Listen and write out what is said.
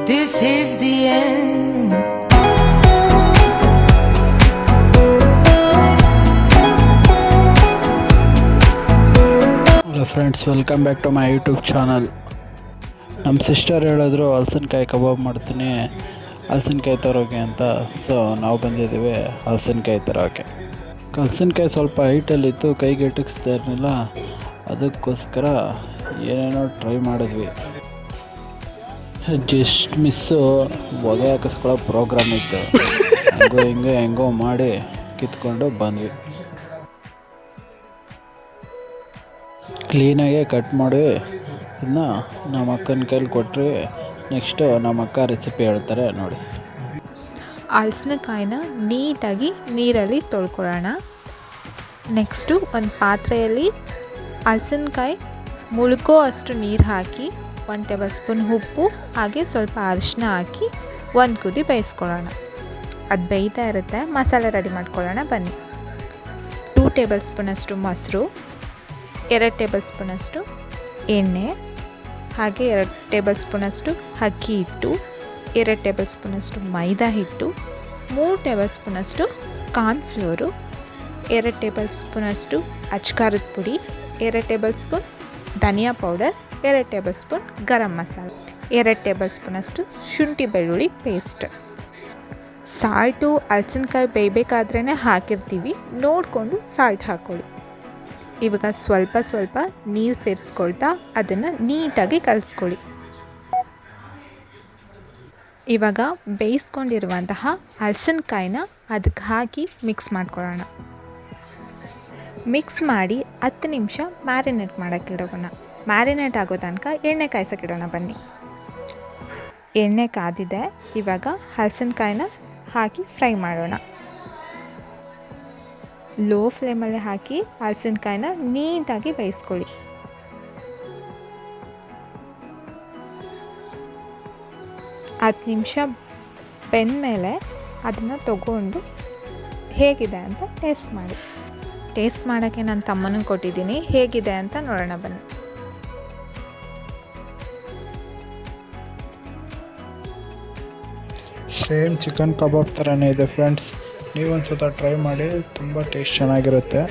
This is the end. Hello friends, welcome back to my YouTube channel. ನಮ್ಮ sister ಹೇಳಿದ್ರು ಹಲಸಿನಕಾಯಿ ಕಬಾಬ್ ಮಾಡ್ತೀನಿ, ಹಲಸಿನಕಾಯಿ ತರೋಕೆ ಅಂತ. ಸೊ ನಾವು ಬಂದಿದ್ದೀವಿ ಹಲಸಿನಕಾಯಿ ತರೋಕೆ. ಹಲಸಿನಕಾಯಿ ಸ್ವಲ್ಪ ಹೈಟಲ್ಲಿತ್ತು, ಕೈಗೆ ಎಟಕ್ಸ್ತಾ ಇರಲಿಲ್ಲ. ಅದಕ್ಕೋಸ್ಕರ ಏನೇನೋ ಟ್ರೈ ಮಾಡಿದ್ವಿ. ಜಸ್ಟ್ ಮಿಸ್ಸು ಹೊಗೆ ಹಾಕಿಸ್ಕೊಳ್ಳೋ ಪ್ರೋಗ್ರಾಮ್ ಇತ್ತು. ಹೆಂಗೋ ಮಾಡಿ ಕಿತ್ಕೊಂಡು ಬಂದ್ವಿ. ಕ್ಲೀನಾಗೆ ಕಟ್ ಮಾಡಿ ಇದನ್ನ ನಮ್ಮ ಅಕ್ಕನ ಕೈಲಿ ಕೊಟ್ಟರೆ ನೆಕ್ಸ್ಟು ನಮ್ಮ ಅಕ್ಕ ರೆಸಿಪಿ ಹೇಳ್ತಾರೆ ನೋಡಿ. ಹಲಸಿನಕಾಯಿನ ನೀಟಾಗಿ ನೀರಲ್ಲಿ ತೊಳ್ಕೊಳ್ಳೋಣ. ನೆಕ್ಸ್ಟು ಒಂದು ಪಾತ್ರೆಯಲ್ಲಿ ಹಲಸಿನಕಾಯಿ ಮುಳುಗೋ ಅಷ್ಟು ನೀರು ಹಾಕಿ 1 ಟೇಬಲ್ ಸ್ಪೂನ್ ಉಪ್ಪು ಹಾಗೆ ಸ್ವಲ್ಪ ಅರಿಶಿನ ಹಾಕಿ ಒಂದು ಕುದಿ ಬೇಯಿಸ್ಕೊಳ್ಳೋಣ. ಅದು ಬೇಯ್ತಾ ಇರುತ್ತೆ, ಮಸಾಲೆ ರೆಡಿ ಮಾಡ್ಕೊಳ್ಳೋಣ ಬನ್ನಿ. 2 ಟೇಬಲ್ ಸ್ಪೂನಷ್ಟು ಮೊಸರು, 2 ಟೇಬಲ್ ಸ್ಪೂನಷ್ಟು ಎಣ್ಣೆ, ಹಾಗೆ 2 ಟೇಬಲ್ ಸ್ಪೂನಷ್ಟು ಅಕ್ಕಿ ಹಿಟ್ಟು, 2 ಟೇಬಲ್ ಸ್ಪೂನಷ್ಟು ಮೈದಾ ಹಿಟ್ಟು, 3 ಟೇಬಲ್ ಸ್ಪೂನಷ್ಟು ಕಾರ್ನ್ಫ್ಲೋರು, 2 ಟೇಬಲ್ ಸ್ಪೂನಷ್ಟು ಅಚ್ಕಾರದ ಪುಡಿ, 2 ಟೇಬಲ್ ಸ್ಪೂನ್ ಧನಿಯಾ powder, 2 table spoon garam masala, 2 table ಸ್ಪೂನಷ್ಟು ಶುಂಠಿ ಬೆಳ್ಳುಳ್ಳಿ ಪೇಸ್ಟ್. ಸಾಲ್ಟು ಹಲಸಿನಕಾಯಿ ಬೇಯಬೇಕಾದ್ರೇ ಹಾಕಿರ್ತೀವಿ, ನೋಡಿಕೊಂಡು ಸಾಲ್ಟ್ ಹಾಕ್ಕೊಳ್ಳಿ. ಇವಾಗ ಸ್ವಲ್ಪ ನೀರು ಸೇರಿಸ್ಕೊಳ್ತಾ ಅದನ್ನು ನೀಟಾಗಿ ಕಲಿಸ್ಕೊಳ್ಳಿ. ಇವಾಗ ಬೇಯಿಸ್ಕೊಂಡಿರುವಂತಹ ಹಲಸಿನಕಾಯಿನ ಅದಕ್ಕೆ ಹಾಕಿ ಮಿಕ್ಸ್ ಮಾಡ್ಕೊಳ್ಳೋಣ. ಮಿಕ್ಸ್ ಮಾಡಿ 10 ನಿಮಿಷ ಮ್ಯಾರಿನೇಟ್ ಮಾಡೋಕ್ಕೆ ಇಡೋಣ. ಮ್ಯಾರಿನೇಟ್ ಆಗೋ ತನಕ ಎಣ್ಣೆ ಕಾಯ್ಸೋಕ್ಕಿಡೋಣ ಬನ್ನಿ. ಎಣ್ಣೆ ಕಾದಿದೆ, ಇವಾಗ ಹಲಸಿನಕಾಯಿನ ಹಾಕಿ ಫ್ರೈ ಮಾಡೋಣ. ಲೋ ಫ್ಲೇಮಲ್ಲಿ ಹಾಕಿ ಹಲಸಿನಕಾಯಿನ ನೀಟಾಗಿ ಬೇಯಿಸ್ಕೊಳ್ಳಿ. ಹತ್ತು ನಿಮಿಷ ಬೆಂದಮೇಲೆ ಅದನ್ನು ತಗೊಂಡು ಹೇಗಿದೆ ಅಂತ ಟೇಸ್ಟ್ ಮಾಡಿ. ಟೇಸ್ಟ್ ಮಾಡೋಕ್ಕೆ ನನ್ನ ತಮ್ಮನಿಗೆ ಕೊಟ್ಟಿದ್ದೀನಿ, ಹೇಗಿದೆ ಅಂತ ನೋಡೋಣ ಬನ್ನಿ. ಸೇಮ್ ಚಿಕನ್ ಕಬಾಬ್ ಥರನೇ ಇದೆ ಫ್ರೆಂಡ್ಸ್. ನೀವೊಂದು ಸತ ಟ್ರೈ ಮಾಡಿ, ತುಂಬ ಟೇಸ್ಟ್ ಚೆನ್ನಾಗಿರುತ್ತೆ.